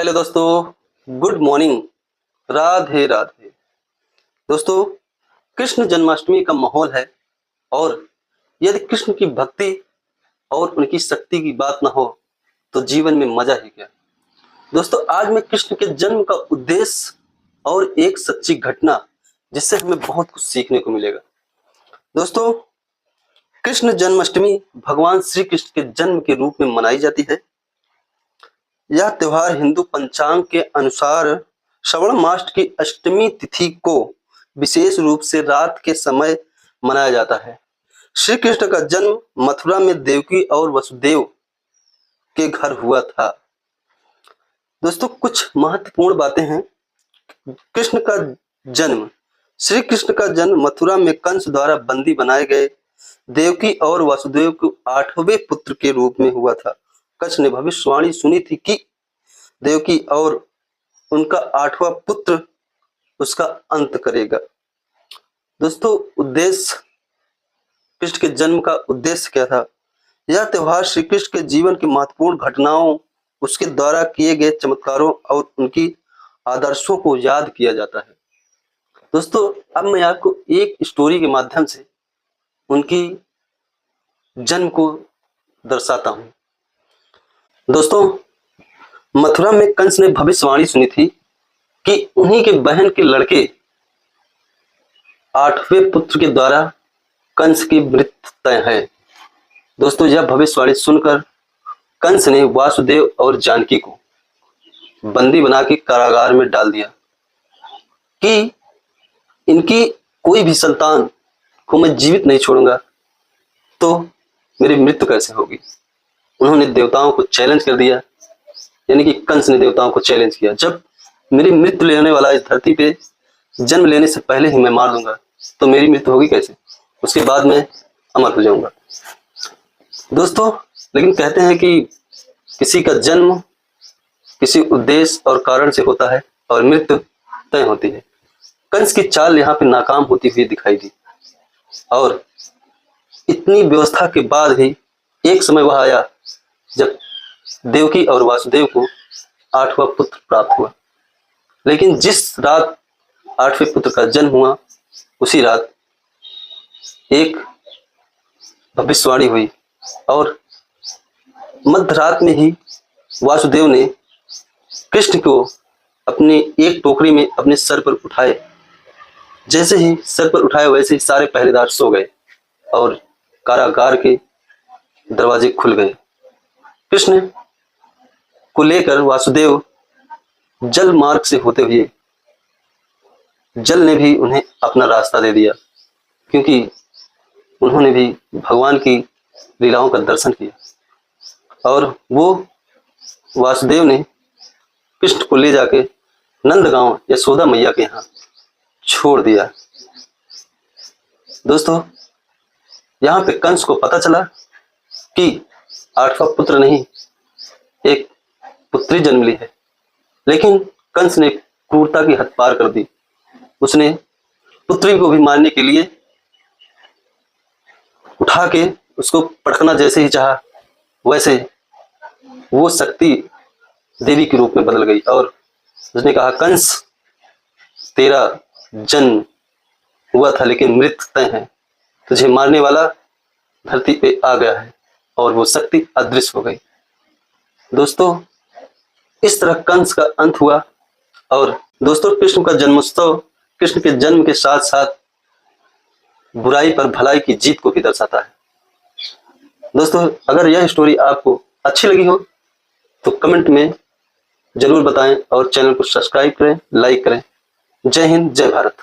Hello दोस्तों, good morning. Radhe Radhe. दोस्तों, कृष्ण जन्माष्टमी का माहौल है और यदि कृष्ण की भक्ति और उनकी शक्ति की बात ना हो तो जीवन में मजा ही क्या। दोस्तों, आज मैं कृष्ण के जन्म का उद्देश्य और एक सच्ची घटना जिससे हमें बहुत कुछ सीखने को मिलेगा। दोस्तों, कृष्ण जन्माष्टमी भगवान श्री कृष्ण के जन्म के रूप में मनाई जाती है। यह त्योहार हिंदू पंचांग के अनुसार श्रवण मास की अष्टमी तिथि को विशेष रूप से रात के समय मनाया जाता है। श्री कृष्ण का जन्म मथुरा में देवकी और वसुदेव के घर हुआ था। दोस्तों, कुछ महत्वपूर्ण बातें हैं। कृष्ण का जन्म श्री कृष्ण का जन्म मथुरा में कंस द्वारा बंदी बनाए गए देवकी और वसुदेव के 8वें पुत्र के रूप में हुआ था। कंस ने भविष्यवाणी सुनी थी कि देवकी और उनका 8वां पुत्र उसका अंत करेगा। दोस्तों, उद्देश्य कृष्ण के जन्म का उद्देश्य क्या था? यह त्योहार श्री कृष्ण के जीवन की महत्वपूर्ण घटनाओं, उसके द्वारा किए गए चमत्कारों और उनकी आदर्शों को याद किया जाता है। दोस्तों, अब मैं आपको एक स्टोरी के माध्यम से उनकी जन्म को दर्शाता हूं। दोस्तों, मथुरा में कंस ने भविष्यवाणी सुनी थी कि उन्हीं के बहन के लड़के 8वें पुत्र के द्वारा कंस की मृत्यु तय है। दोस्तों, यह भविष्यवाणी सुनकर कंस ने वासुदेव और जानकी को बंदी बना के कारागार में डाल दिया कि इनकी कोई भी संतान को मैं जीवित नहीं छोड़ूंगा तो मेरी मृत्यु कैसे होगी। उन्होंने देवताओं को चैलेंज कर दिया, यानी कि कंस ने देवताओं को चैलेंज किया, जब मेरी मृत्यु लेने वाला इस धरती पे जन्म लेने से पहले ही मैं मार दूंगा तो मेरी मृत्यु होगी कैसे, उसके बाद मैं अमर हो जाऊंगा। दोस्तों, लेकिन कहते हैं कि किसी का जन्म किसी उद्देश्य और कारण से होता है और मृत्यु तय होती है। कंस की चाल यहाँ पे नाकाम होती हुई दिखाई दी और इतनी व्यवस्था के बाद भी एक समय वह आया जब देवकी और वासुदेव को 8वां पुत्र प्राप्त हुआ। लेकिन जिस रात 8वें पुत्र का जन्म हुआ उसी रात एक भविष्यवाणी हुई और मध्य रात में ही वासुदेव ने कृष्ण को अपनी एक टोकरी में अपने सर पर उठाए। जैसे ही सर पर उठाए वैसे ही सारे पहरेदार सो गए और कारागार के दरवाजे खुल गए। कृष्ण को लेकर वासुदेव जल मार्ग से होते हुए, जल ने भी उन्हें अपना रास्ता दे दिया क्योंकि उन्होंने भी भगवान की लीलाओं का दर्शन किया और वो वासुदेव ने कृष्ण को ले जाके नंदगांव यशोदा मैया के यहाँ छोड़ दिया। दोस्तों, यहाँ पे कंस को पता चला कि 8वां पुत्र नहीं एक पुत्री जन्म ली है, लेकिन कंस ने क्रूरता की हद पार कर दी। उसने पुत्री को भी मारने के लिए उठा के उसको पटकना जैसे ही चाहा वैसे वो शक्ति देवी के रूप में बदल गई और उसने कहा, कंस, तेरा जन्म हुआ था लेकिन मृत्यु तय है, तुझे मारने वाला धरती पे आ गया है और वो शक्ति अदृश्य हो गई। दोस्तों, इस तरह कंस का अंत हुआ और दोस्तों, कृष्ण का जन्मोत्सव कृष्ण के जन्म के साथ साथ बुराई पर भलाई की जीत को भी दर्शाता है। दोस्तों, अगर यह स्टोरी आपको अच्छी लगी हो तो कमेंट में जरूर बताएं और चैनल को सब्सक्राइब करें, लाइक करें। जय हिंद, जय भारत।